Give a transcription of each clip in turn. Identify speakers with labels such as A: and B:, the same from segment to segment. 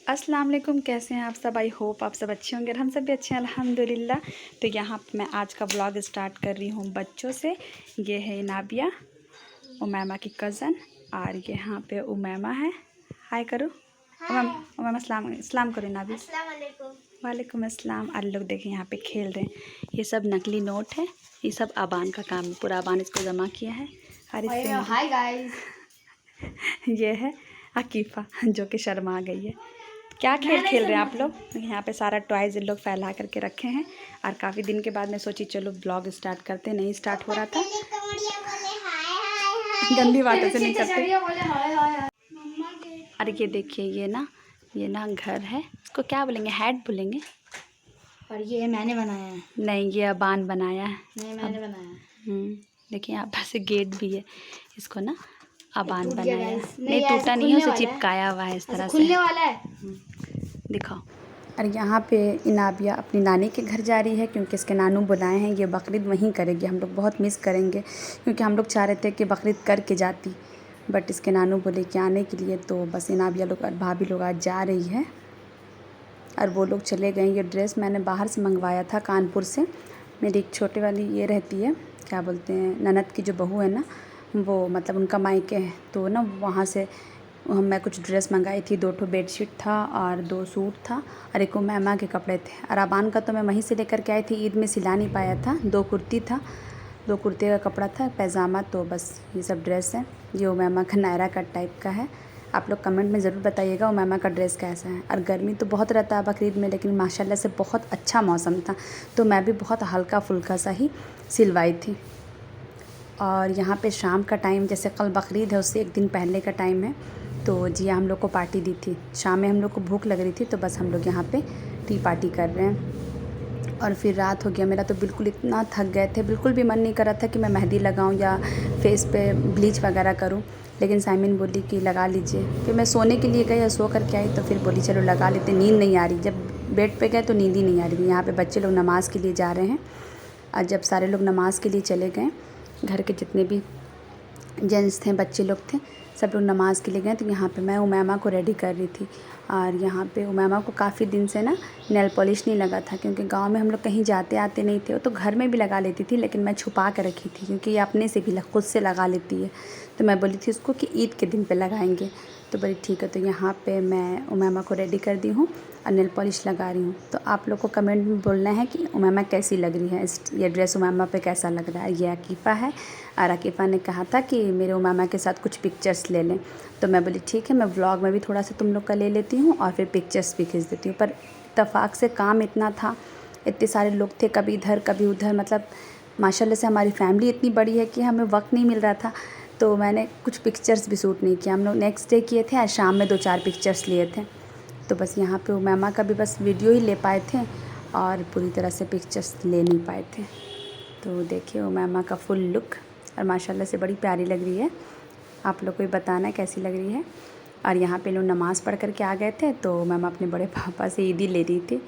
A: अस्सलाम वालेकुम, कैसे हैं आप सब। आई होप आप सब अच्छे होंगे और हम सब भी अच्छे हैं अल्हम्दुलिल्लाह। तो यहाँ पे मैं आज का ब्लॉग स्टार्ट कर रही हूँ बच्चों से। ये है नाबिया, उमैमा की कज़न, और ये यहाँ पे उमैमा है। हाय करो उमैमा, सलाम करो नाबी। वालेकुम अस्सलाम। और लोग देखें यहाँ पे खेल रहे हैं। ये सब नकली नोट है, ये सब अबान का काम है। पूरा अबान इसको जमा किया है। और इससे
B: हाय गाइस,
A: ये है अकीफ़ा जो कि शर्मा गई है। क्या खेल खेल रहे हैं आप लोग। यहाँ पे सारा टॉयज़ इन लोग फैला करके रखे हैं। और काफ़ी दिन के बाद मैं सोची चलो ब्लॉग स्टार्ट करते हैं। नहीं स्टार्ट हो रहा था, गंदी बातों से नहीं करते। और ये देखिए, ये ना घर है, इसको क्या बोलेंगे, हैट बोलेंगे।
B: और ये मैंने बनाया है।
A: नहीं, ये अबान बनाया है।
B: नहीं, मैंने बनाया है।
A: देखिए यहाँ पर से गेट भी है, इसको ना अबान
B: टूट गया
A: बनाया है।
B: गाइस।
A: नहीं टूटा नहीं है, उसे चिपकाया हुआ है इस तरह से।
B: खुलने वाला है।
A: दिखाओ। और यहाँ पे इनाबिया अपनी नानी के घर जा रही है क्योंकि इसके नानू बुलाए हैं। ये बकरीद वहीं करेगी। हम लोग बहुत मिस करेंगे क्योंकि हम लोग चाह रहे थे कि बकरीद करके जाती, बट इसके नानू बोले कि आने के लिए। तो बस इनाबिया लोग और भाभी लोग आज जा रही है और वो लोग चले गए। ये ड्रेस मैंने बाहर से मंगवाया था, कानपुर से। मेरी एक छोटे वाली ये रहती है, क्या बोलते हैं, ननद की जो बहू है ना, वो मतलब उनका मायके है, तो ना वहाँ से मैं कुछ ड्रेस मंगाई थी। 2 ठो बेडशीट था और 2 सूट था और एक उमैमा के कपड़े थे। और अबान का तो मैं वहीं से लेकर के आई थी, ईद में सिला नहीं पाया था। 2 कुर्ती था, 2 कुर्ते का कपड़ा था, पैजामा। तो बस ये सब ड्रेस है। ये उमैमा का नायरा कट टाइप का है। आप लोग कमेंट में ज़रूर बताइएगा उमैमा का ड्रेस कैसा है। और गर्मी तो बहुत रहता है बकरीद में, लेकिन माशाल्लाह से बहुत अच्छा मौसम था, तो मैं भी बहुत हल्का फुल्का सा ही सिलवाई थी। और यहाँ पे शाम का टाइम, जैसे कल बकरीद है उससे एक दिन पहले का टाइम है, तो जिया हम लोग को पार्टी दी थी। शाम में हम लोग को भूख लग रही थी, तो बस हम लोग यहाँ पे टी पार्टी कर रहे हैं। और फिर रात हो गया। मेरा तो बिल्कुल इतना थक गए थे, बिल्कुल भी मन नहीं कर रहा था कि मैं मेहंदी लगाऊं या फेस पे ब्लीच वगैरह करूं, लेकिन साइमिन बोली कि लगा लीजिए। फिर मैं सोने के लिए गई और सो करके आई, तो फिर बोली चलो लगा लेते। नींद नहीं आ रही, जब बेड पे गए तो नींद ही नहीं आ रही थी। यहाँ पे बच्चे लोग नमाज़ के लिए जा रहे हैं, और जब सारे लोग नमाज़ के लिए चले गए, घर के जितने भी जेंट्स थे, बच्चे लोग थे, सब लोग नमाज़ के लिए गए, तो यहाँ पे मैं उमैमा को रेडी कर रही थी। और यहाँ पे उमैमा को काफ़ी दिन से ना नेल पॉलिश नहीं लगा था, क्योंकि गांव में हम लोग कहीं जाते आते नहीं थे। वो तो घर में भी लगा लेती थी, लेकिन मैं छुपा कर रखी थी क्योंकि ये अपने से भी खुद से लगा लेती है। तो मैं बोली थी उसको कि ईद के दिन पे लगाएंगे, तो बोली ठीक है। तो यहाँ पे मैं उमैमा को रेडी कर दी हूँ और नेल पॉलिश लगा रही हूँ। तो आप लोग को कमेंट में बोलना है कि उमैमा कैसी लग रही है, ये ड्रेस उमैमा पे कैसा लग रहा है। ये अकीफ़ा है, और अकीफ़ा ने कहा था कि मेरे उमैमा के साथ कुछ पिक्चर्स ले लें, तो मैं बोली ठीक है, मैं व्लॉग में भी थोड़ा सा तुम लोग का ले लेती हूँ और फिर पिक्चर्स भी खींच देती हूँ। पर इत्तेफाक से काम इतना था, इतने सारे लोग थे, कभी इधर कभी उधर, मतलब माशाल्लाह से हमारी फैमिली इतनी बड़ी है कि हमें वक्त नहीं मिल रहा था। तो मैंने कुछ पिक्चर्स भी शूट नहीं किया। हम लोग नेक्स्ट डे किए थे, आज शाम में 2-4 पिक्चर्स लिए थे। तो बस यहाँ पे उमैमा का भी बस वीडियो ही ले पाए थे और पूरी तरह से पिक्चर्स ले नहीं पाए थे। तो देखिए उमैमा का फुल लुक, और माशाल्लाह से बड़ी प्यारी लग रही है। आप लोग को भी बताना कैसी लग रही है। और यहाँ पे लोग नमाज़ पढ़ करके आ गए थे, तो उमैमा अपने बड़े पापा से ईदी ले रही थी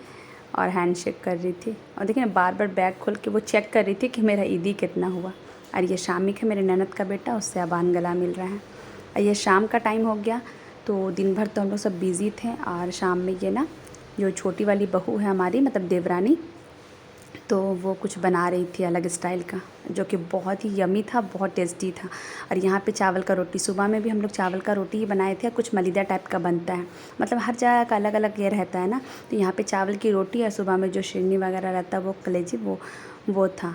A: और हैंड शेक कर रही थी। और देखिए बार बार बैग खोल के वो चेक कर रही थी कि मेरा ईदी कितना हुआ। और ये शामिक है, मेरे ननद का बेटा, उससे अबान गला मिल रहा है। और ये शाम का टाइम हो गया, तो दिन भर तो हम लोग सब बिज़ी थे। और शाम में ये ना जो छोटी वाली बहू है हमारी, मतलब देवरानी, तो वो कुछ बना रही थी अलग स्टाइल का, जो कि बहुत ही यमी था, बहुत टेस्टी था। और यहाँ पे चावल का रोटी, सुबह में भी हम लोग चावल का रोटी ही बनाए थे। कुछ मलीदा टाइप का बनता है, मतलब हर जगह का अलग अलग ये रहता है ना। तो यहाँ पे चावल की रोटी और सुबह में जो शिरनी वगैरह रहता है, वो कलेजी, वो था।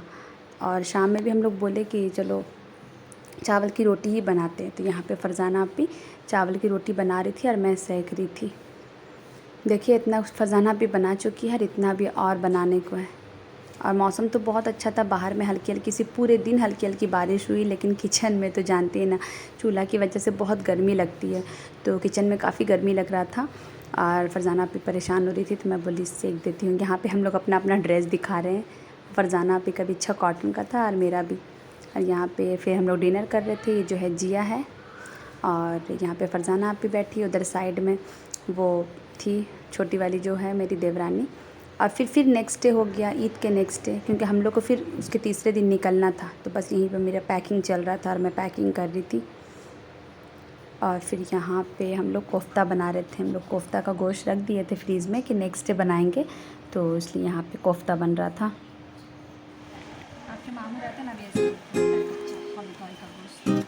A: और शाम में भी हम लोग बोले कि चलो चावल की रोटी ही बनाते हैं। तो यहाँ पे फरजाना भी चावल की रोटी बना रही थी और मैं सेक रही थी। देखिए इतना फरजाना भी बना चुकी है और इतना भी और बनाने को है। और मौसम तो बहुत अच्छा था, बाहर में हल्की हल्की सी पूरे दिन हल्की हल्की बारिश हुई, लेकिन किचन में तो जानते हैं ना, चूल्हा की वजह से बहुत गर्मी लगती है, तो किचन में काफ़ी गर्मी लग रहा था। और फरजाना भी परेशान हो रही थी, तो मैं बोली सेक देती हूँ। यहाँ पे हम लोग अपना अपना ड्रेस दिखा रहे हैं। फरजाना भी कभी अच्छा कॉटन का था और मेरा भी। और यहाँ पे फिर हम लोग डिनर कर रहे थे। ये जो है जिया है, और यहाँ पे फरजाना भी बैठी, उधर साइड में वो थी छोटी वाली जो है मेरी देवरानी। और फिर नेक्स्ट डे हो गया, ईद के नेक्स्ट डे, क्योंकि हम लोग को फिर उसके तीसरे दिन निकलना था। तो बस यहीं पे मेरा पैकिंग चल रहा था और मैं पैकिंग कर रही थी। और फिर यहाँ पे हम लोग कोफ्ता बना रहे थे। हम लोग कोफ्ता का गोश्त रख दिए थे फ्रीज़ में कि नेक्स्ट डे बनाएंगे, तो इसलिए यहाँ पे कोफ्ता बन रहा था। आपके मामू रहते ना का गोश्त।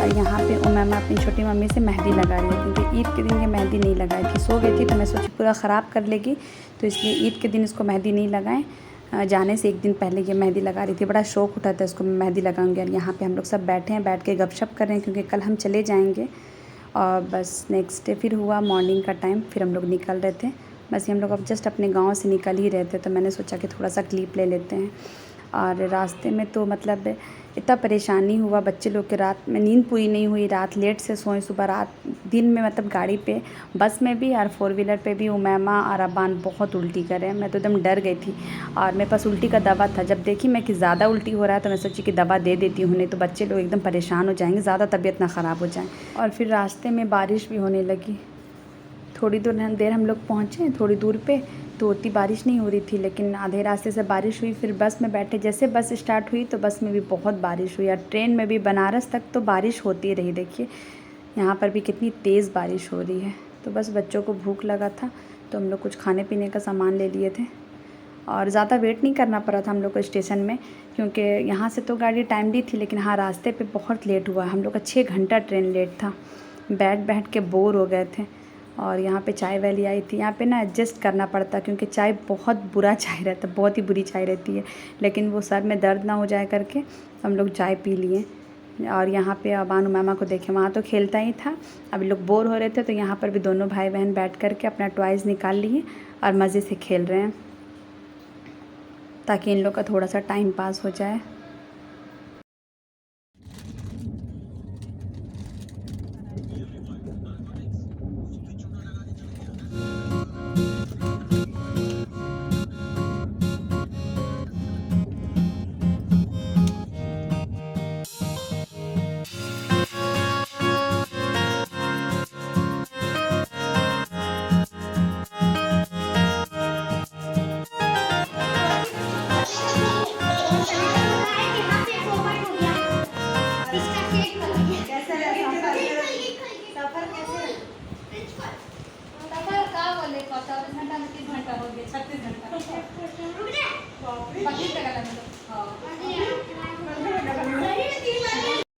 A: और यहाँ पे उमैमा अपनी छोटी मम्मी से मेहंदी लगा रही है, क्योंकि ईद के दिन ये मेहंदी नहीं लगाई थी, सो गई थी, तो मैं सोची पूरा ख़राब कर लेगी, तो इसलिए ईद के दिन इसको मेहंदी नहीं लगाएं। जाने से एक दिन पहले ये मेहंदी लगा रही थी। बड़ा शौक़ उठा था इसको मैं मेहंदी लगाऊंगी। और यहाँ पे हम लोग सब बैठे हैं, बैठ के गपशप कर रहे हैं, क्योंकि कल हम चले जाएंगे। और बस नेक्स्ट डे फिर हुआ मॉर्निंग का टाइम, फिर हम लोग निकल रहे थे। बस हम लोग अब जस्ट अपने गाँव से निकल ही रहे थे, तो मैंने सोचा कि थोड़ा सा क्लिप ले लेते हैं। और रास्ते में तो मतलब इतना परेशानी हुआ बच्चे लोग के, रात में नींद पूरी नहीं हुई, रात लेट से सोए, सुबह रात दिन में मतलब गाड़ी पे, बस में भी और 4 व्हीलर पे भी उमैमा और अबान बहुत उल्टी करे। मैं तो एकदम डर गई थी, और मेरे पास उल्टी का दवा था। जब देखी मैं कि ज़्यादा उल्टी हो रहा है, तो मैं सोची कि दवा दे देती हूँ, नहीं तो बच्चे लोग एकदम परेशान हो जाएंगे, ज़्यादा तबीयत ना ख़राब हो जाए। और फिर रास्ते में बारिश भी होने लगी। थोड़ी देर हम लोग पहुँचे, थोड़ी दूर पे तो उतनी बारिश नहीं हो रही थी, लेकिन आधे रास्ते से बारिश हुई। फिर बस में बैठे, जैसे बस स्टार्ट हुई तो बस में भी बहुत बारिश हुई। और ट्रेन में भी बनारस तक तो बारिश होती रही। देखिए यहाँ पर भी कितनी तेज़ बारिश हो रही है। तो बस बच्चों को भूख लगा था, तो हम लोग कुछ खाने पीने का सामान ले लिए थे, और ज़्यादा वेट नहीं करना पड़ा था हम लोग को स्टेशन में, क्योंकि यहाँ से तो गाड़ी टाइमली थी, लेकिन हाँ रास्ते पे बहुत लेट हुआ। हम लोग का 6 घंटा ट्रेन लेट था। बैठ के बोर हो गए थे। और यहाँ पे चाय वाली आई थी। यहाँ पे ना एडजस्ट करना पड़ता, क्योंकि चाय बहुत बुरा चाय रहता, बहुत ही बुरी चाय रहती है, लेकिन वो सर में दर्द ना हो जाए करके हम लोग चाय पी लिए। और यहाँ पे अबान उमैमा को देखे, वहाँ तो खेलता ही था, अभी लोग बोर हो रहे थे, तो यहाँ पर भी दोनों भाई बहन बैठ कर के अपना टॉयज़ निकाल लिए और मज़े से खेल रहे हैं, ताकि इन लोग का थोड़ा सा टाइम पास हो जाए।